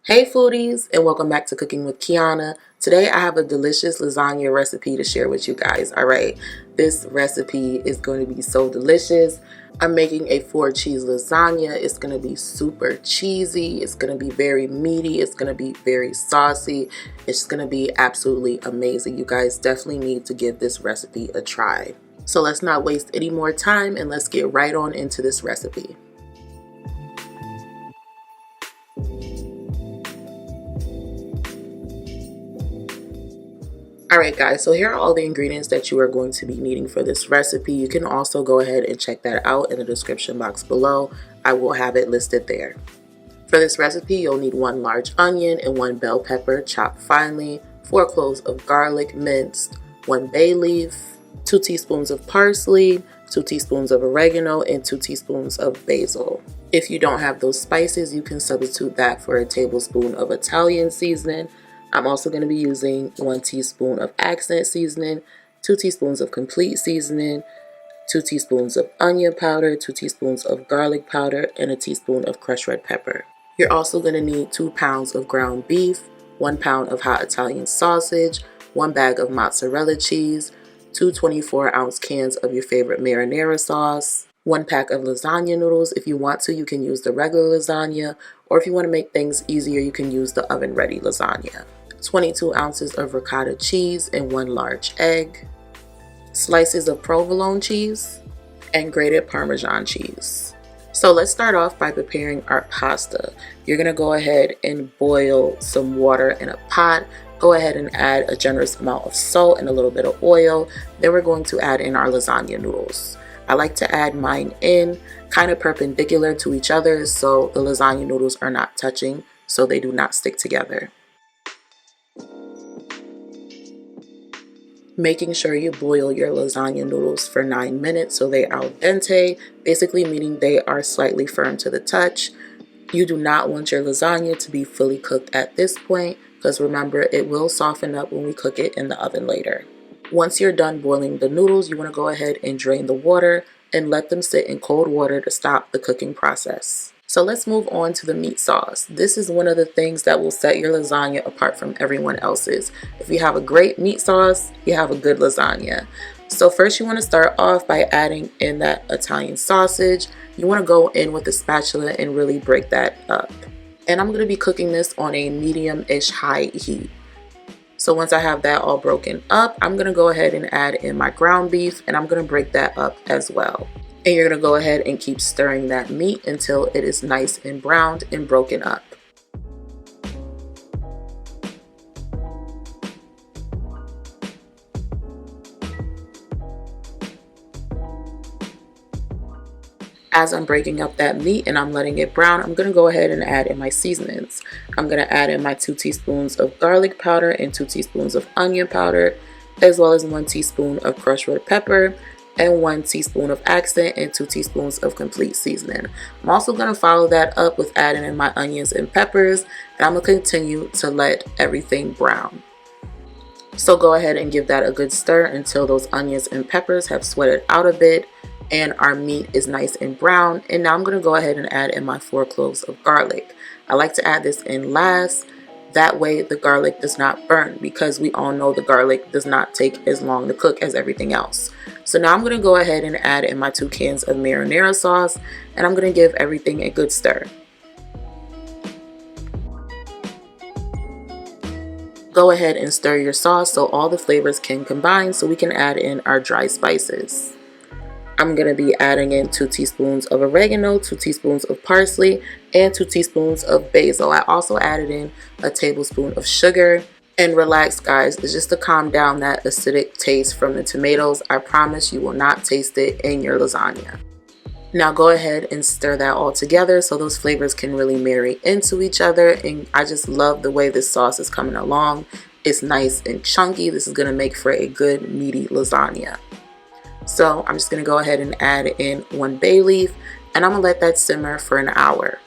Hey foodies, and welcome back to Cooking with Kiana. Today I have a delicious lasagna recipe to share with you guys. Alright, this recipe is going to be so delicious. I'm making a 4-cheese lasagna. It's going to be super cheesy. It's going to be very meaty. It's going to be very saucy. It's going to be absolutely amazing. You guys definitely need to give this recipe a try. So let's not waste any more time and let's get right on into this recipe. Alright guys, so here are all the ingredients that you are going to be needing for this recipe. You can also go ahead and check that out in the description box below. I will have it listed there. For this recipe, you'll need 1 large onion and 1 bell pepper chopped finely, 4 cloves of garlic minced, 1 bay leaf, 2 teaspoons of parsley, 2 teaspoons of oregano, and 2 teaspoons of basil. If you don't have those spices, you can substitute that for a tablespoon of Italian seasoning. I'm also going to be using 1 teaspoon of accent seasoning, 2 teaspoons of complete seasoning, 2 teaspoons of onion powder, 2 teaspoons of garlic powder, and a teaspoon of crushed red pepper. You're also going to need 2 pounds of ground beef, 1 pound of hot Italian sausage, 1 bag of mozzarella cheese, 2 24-ounce cans of your favorite marinara sauce, 1 pack of lasagna noodles. If you want to, you can use the regular lasagna, or if you want to make things easier, you can use the oven-ready lasagna. 22 ounces of ricotta cheese and 1 large egg, slices of provolone cheese, and grated Parmesan cheese. So let's start off by preparing our pasta. You're going to go ahead and boil some water in a pot. Go ahead and add a generous amount of salt and a little bit of oil. Then we're going to add in our lasagna noodles. I like to add mine in kind of perpendicular to each other so the lasagna noodles are not touching, so they do not stick together. Making sure you boil your lasagna noodles for 9 minutes so they are al dente, basically meaning they are slightly firm to the touch. You do not want your lasagna to be fully cooked at this point because remember, it will soften up when we cook it in the oven later. Once you're done boiling the noodles, you want to go ahead and drain the water and let them sit in cold water to stop the cooking process. So let's move on to the meat sauce. This is one of the things that will set your lasagna apart from everyone else's. If you have a great meat sauce, you have a good lasagna. So first you want to start off by adding in that Italian sausage. You want to go in with a spatula and really break that up. And I'm going to be cooking this on a medium-ish high heat. So once I have that all broken up, I'm going to go ahead and add in my ground beef and I'm going to break that up as well. And you're going to go ahead and keep stirring that meat until it is nice and browned and broken up. As I'm breaking up that meat and I'm letting it brown, I'm going to go ahead and add in my seasonings. I'm going to add in my 2 teaspoons of garlic powder and 2 teaspoons of onion powder, as well as 1 teaspoon of crushed red pepper, and 1 teaspoon of accent and 2 teaspoons of complete seasoning. I'm also going to follow that up with adding in my onions and peppers, and I'm going to continue to let everything brown. So go ahead and give that a good stir until those onions and peppers have sweated out a bit and our meat is nice and brown. And now I'm going to go ahead and add in my 4 cloves of garlic. I like to add this in last. That way the garlic does not burn because we all know the garlic does not take as long to cook as everything else. So now I'm going to go ahead and add in my 2 cans of marinara sauce and I'm going to give everything a good stir. Go ahead and stir your sauce so all the flavors can combine so we can add in our dry spices. I'm going to be adding in 2 teaspoons of oregano, 2 teaspoons of parsley, and 2 teaspoons of basil. I also added in a tablespoon of sugar. And relax guys, it's just to calm down that acidic taste from the tomatoes. I promise you will not taste it in your lasagna. Now go ahead and stir that all together so those flavors can really marry into each other. And I just love the way this sauce is coming along. It's nice and chunky. This is going to make for a good meaty lasagna. So I'm just going to go ahead and add in 1 bay leaf and I'm going to let that simmer for an hour.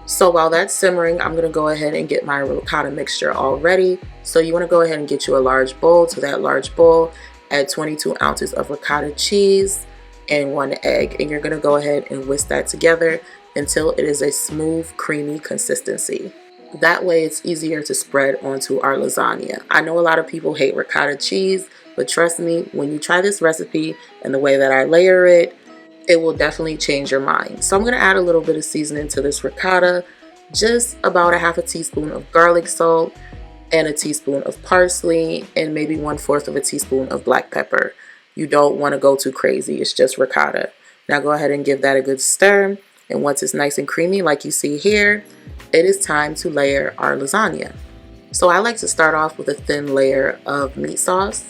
So while that's simmering, I'm going to go ahead and get my ricotta mixture all ready. So you want to go ahead and get you a large bowl. To that large bowl, add 22 ounces of ricotta cheese and 1 egg. And you're going to go ahead and whisk that together until it is a smooth, creamy consistency. That way it's easier to spread onto our lasagna. I know a lot of people hate ricotta cheese, but trust me, when you try this recipe and the way that I layer it, it will definitely change your mind. So I'm going to add a little bit of seasoning to this ricotta, just about a half a teaspoon of garlic salt and a teaspoon of parsley and maybe 1/4 of a teaspoon of black pepper. You don't want to go too crazy. It's just ricotta. Now go ahead and give that a good stir. And once it's nice and creamy like you see here, it is time to layer our lasagna. So I like to start off with a thin layer of meat sauce.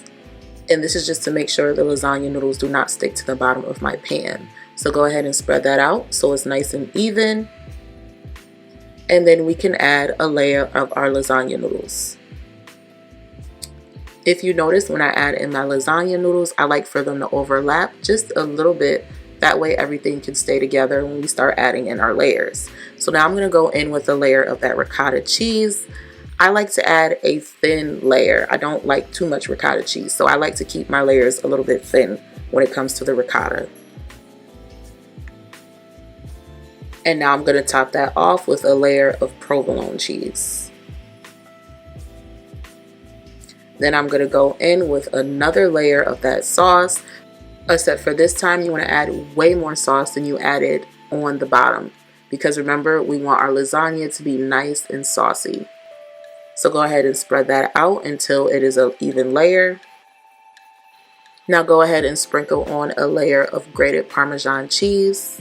And this is just to make sure the lasagna noodles do not stick to the bottom of my pan. So go ahead and spread that out so it's nice and even. And then we can add a layer of our lasagna noodles. If you notice, when I add in my lasagna noodles, I like for them to overlap just a little bit. That way everything can stay together when we start adding in our layers. So now I'm going to go in with a layer of that ricotta cheese. I like to add a thin layer. I don't like too much ricotta cheese, so I like to keep my layers a little bit thin when it comes to the ricotta. And now I'm going to top that off with a layer of provolone cheese. Then I'm going to go in with another layer of that sauce, except for this time you want to add way more sauce than you added on the bottom, because remember, we want our lasagna to be nice and saucy. So go ahead and spread that out until it is an even layer. Now go ahead and sprinkle on a layer of grated Parmesan cheese.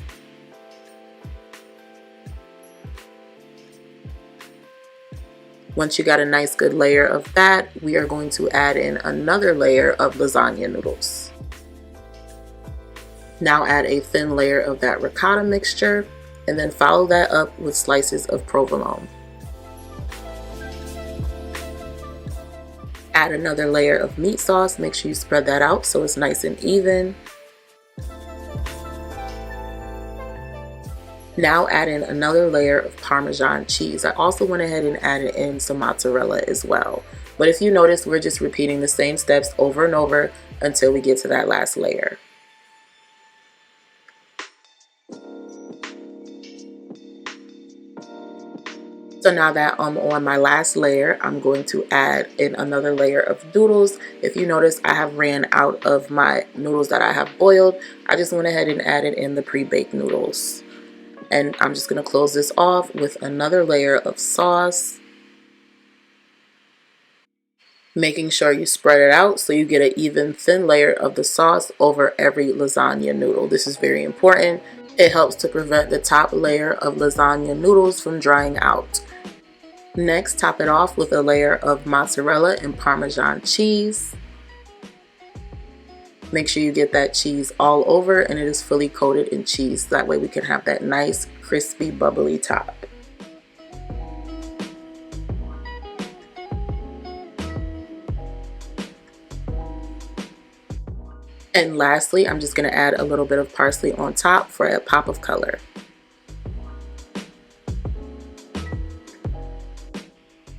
Once you got a nice good layer of that, we are going to add in another layer of lasagna noodles. Now add a thin layer of that ricotta mixture and then follow that up with slices of provolone. Add another layer of meat sauce. Make sure you spread that out so it's nice and even. Now add in another layer of Parmesan cheese. I also went ahead and added in some mozzarella as well. But if you notice, we're just repeating the same steps over and over until we get to that last layer. So now that I'm on my last layer, I'm going to add in another layer of noodles. If you notice, I have ran out of my noodles that I have boiled. I just went ahead and added in the pre-baked noodles. And I'm just going to close this off with another layer of sauce. Making sure you spread it out so you get an even thin layer of the sauce over every lasagna noodle. This is very important. It helps to prevent the top layer of lasagna noodles from drying out. Next, top it off with a layer of mozzarella and Parmesan cheese. Make sure you get that cheese all over and it is fully coated in cheese. That way we can have that nice, crispy, bubbly top. And lastly, I'm just going to add a little bit of parsley on top for a pop of color.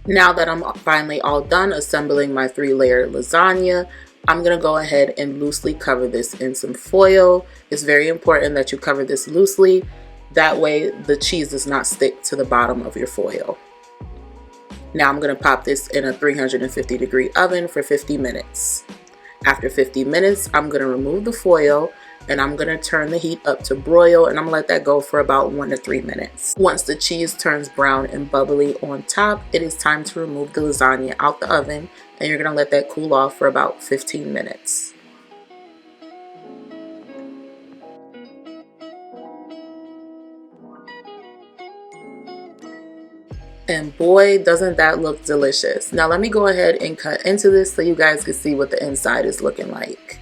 Now that I'm finally all done assembling my 3-layer lasagna, I'm going to go ahead and loosely cover this in some foil. It's very important that you cover this loosely. That way the cheese does not stick to the bottom of your foil. Now I'm going to pop this in a 350-degree oven for 50 minutes. After 50 minutes, I'm going to remove the foil and I'm going to turn the heat up to broil, and I'm going to let that go for about 1 to 3 minutes. Once the cheese turns brown and bubbly on top, it is time to remove the lasagna out the oven, and you're going to let that cool off for about 15 minutes. And boy, doesn't that look delicious. Now let me go ahead and cut into this so you guys can see what the inside is looking like.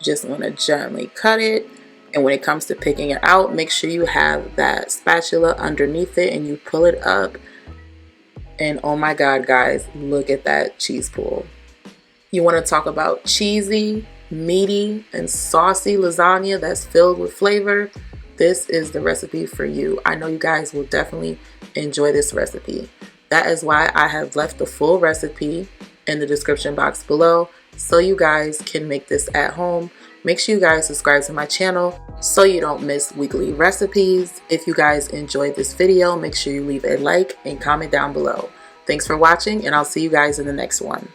Just want to gently cut it, and when it comes to picking it out, make sure you have that spatula underneath it and you pull it up. And oh my god guys, look at that cheese pool. You want to talk about cheesy, meaty, and saucy lasagna that's filled with flavor? This is the recipe for you. I know you guys will definitely enjoy this recipe. That is why I have left the full recipe in the description box below, so you guys can make this at home Make sure you guys subscribe to my channel so you don't miss weekly recipes. If you guys enjoyed this video, make sure you leave a like and comment down below. Thanks for watching, and I'll see you guys in the next one.